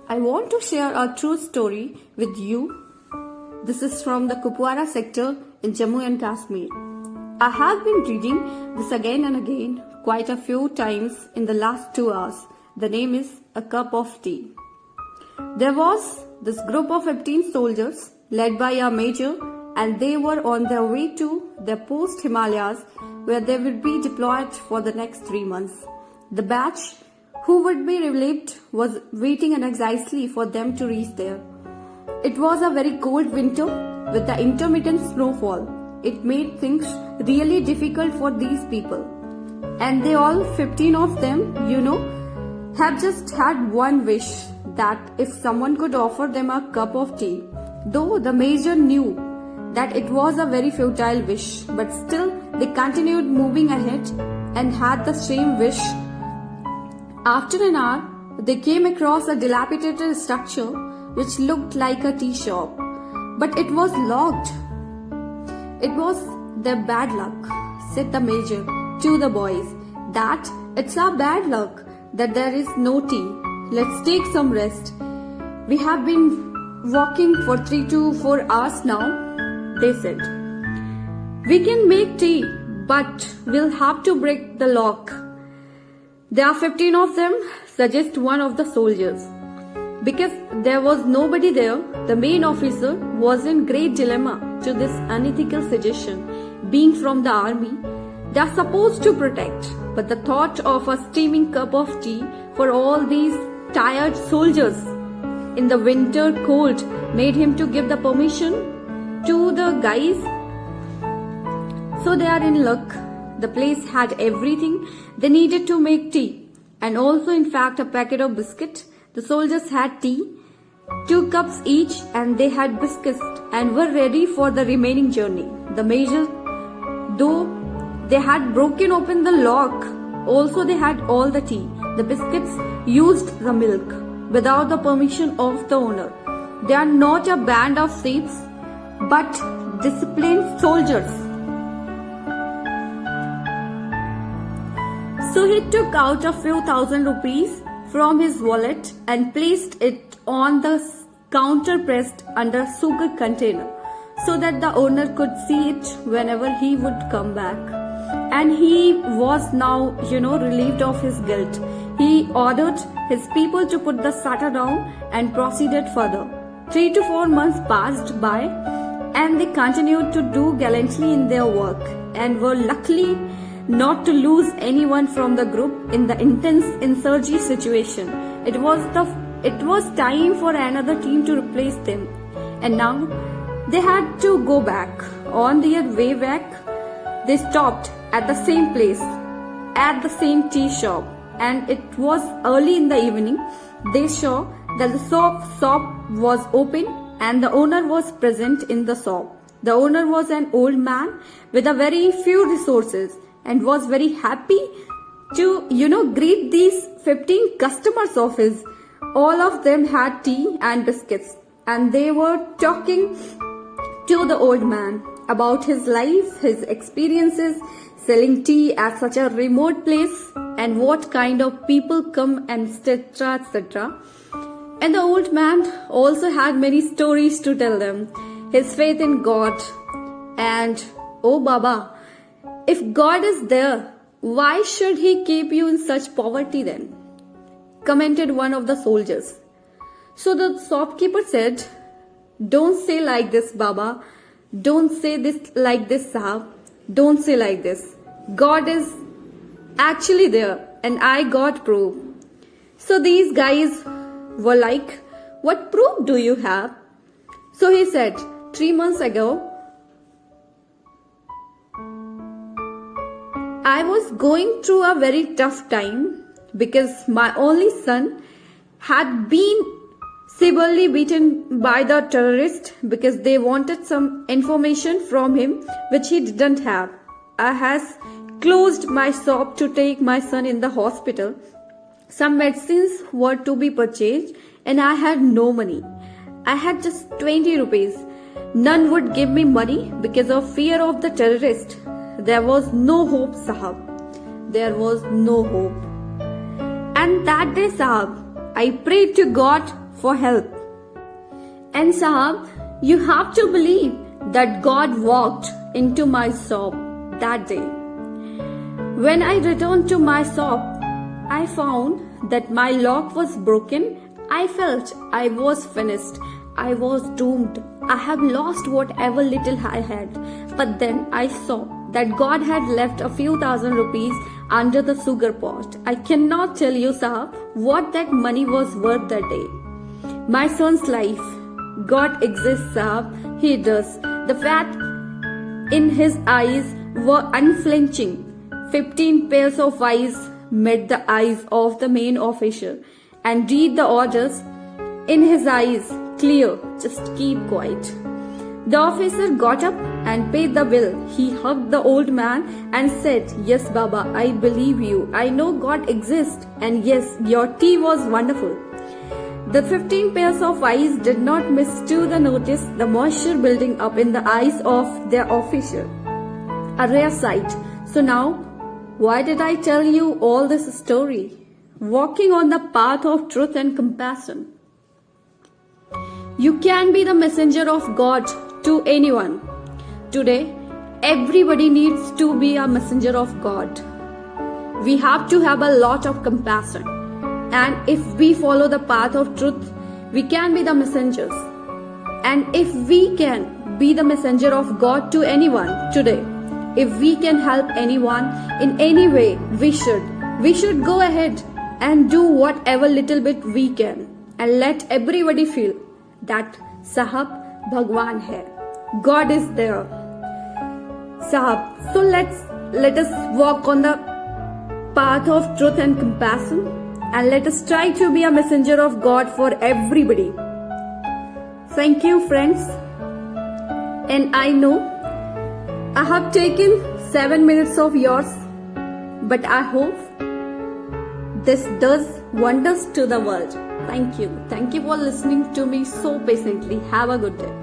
I want to share a true story with you. This is from the Kupwara sector in Jammu and Kashmir. I have been reading this again and again quite a few times in the last 2 hours. The name is A Cup of Tea. There was this group of 15 soldiers led by a major, and they were on their way to their post Himalayas where they would be deployed for the next 3 months. The batch who would be relieved was waiting anxiously for them to reach there. It was a very cold winter with the intermittent snowfall. It made things really difficult for these people. And they all 15 of them, have just had one wish, that if someone could offer them a cup of tea. Though the major knew that it was a very futile wish, but still they continued moving ahead and had the same wish. After an hour, they came across a dilapidated structure which looked like a tea shop, but it was locked. It was their bad luck, said the major to the boys, that it's our bad luck that there is no tea. Let's take some rest. We have been walking for 3 to 4 hours now, they said. We can make tea, but we'll have to break the lock. There are 15 of them, suggests one of the soldiers. Because there was nobody there, the main officer was in great dilemma to this unethical suggestion. Being from the army, they are supposed to protect, but the thought of a steaming cup of tea for all these tired soldiers in the winter cold made him to give the permission to the guys. So they are in luck. The place had everything they needed to make tea, and also in fact a packet of biscuit. The soldiers had tea, 2 cups each, and they had biscuits and were ready for the remaining journey. The major, though they had broken open the lock, also they had all the tea. The biscuits used the milk without the permission of the owner. They are not a band of thieves, but disciplined soldiers. So he took out a few thousand rupees from his wallet and placed it on the counter pressed under a sugar container so that the owner could see it whenever he would come back. And he was now, relieved of his guilt. He ordered his people to put the shutter down and proceeded further. 3 to 4 months passed by and they continued to do gallantly in their work and were luckily not to lose anyone from the group in the intense insurgency situation. It was time for another team to replace them, and now they had to go back. On their way back, they stopped at the same place, at the same tea shop, and it was early in the evening. They saw that the shop was open and the owner was present in the shop. The owner was an old man with a very few resources and was very happy to, greet these 15 customers of his. All of them had tea and biscuits, and they were talking to the old man about his life, his experiences selling tea at such a remote place, and what kind of people come, and etc. etc. And the old man also had many stories to tell them. His faith in God, and oh Baba, if God is there, why should he keep you in such poverty then? Commented one of the soldiers. So the shopkeeper said, don't say like this, Baba. Don't say this like this, Sahab. Don't say like this. God is actually there, and I got proof. So these guys were like, what proof do you have? So he said, 3 months ago, I was going through a very tough time because my only son had been severely beaten by the terrorists because they wanted some information from him which he didn't have. I has closed my shop to take my son in the hospital. Some medicines were to be purchased and I had no money. I had just 20 rupees. None would give me money because of fear of the terrorist. There was no hope, Sahab. There was no hope. And that day, Sahab, I prayed to God for help. And Sahab, you have to believe that God walked into my shop that day. When I returned to my shop, I found that my lock was broken. I felt I was finished. I was doomed. I have lost whatever little I had. But then I saw that God had left a few thousand rupees under the sugar pot. I cannot tell you, Sahab, what that money was worth that day. My son's life. God exists, Sahab. He does. The fact in his eyes were unflinching. 15 pairs of eyes met the eyes of the main officer and read the orders in his eyes. Clear, just keep quiet. The officer got up and paid the bill. He hugged the old man and said, "Yes, Baba, I believe you. I know God exists. And yes, your tea was wonderful." The 15 pairs of eyes did not miss to the notice the moisture building up in the eyes of their officer. A rare sight. So now, why did I tell you all this story? Walking on the path of truth and compassion. You can be the messenger of God to anyone. Today, everybody needs to be a messenger of God. We have to have a lot of compassion. And if we follow the path of truth, we can be the messengers. And if we can be the messenger of God to anyone today, if we can help anyone in any way, we should go ahead and do whatever little bit we can and let everybody feel that Sahab Bhagwan hai. God is there. Sahab, so let us walk on the path of truth and compassion, and let us try to be a messenger of God for everybody. Thank you, friends. And I know I have taken 7 minutes of yours, but I hope this does wonders to the world. Thank you. Thank you for listening to me so patiently. Have a good day.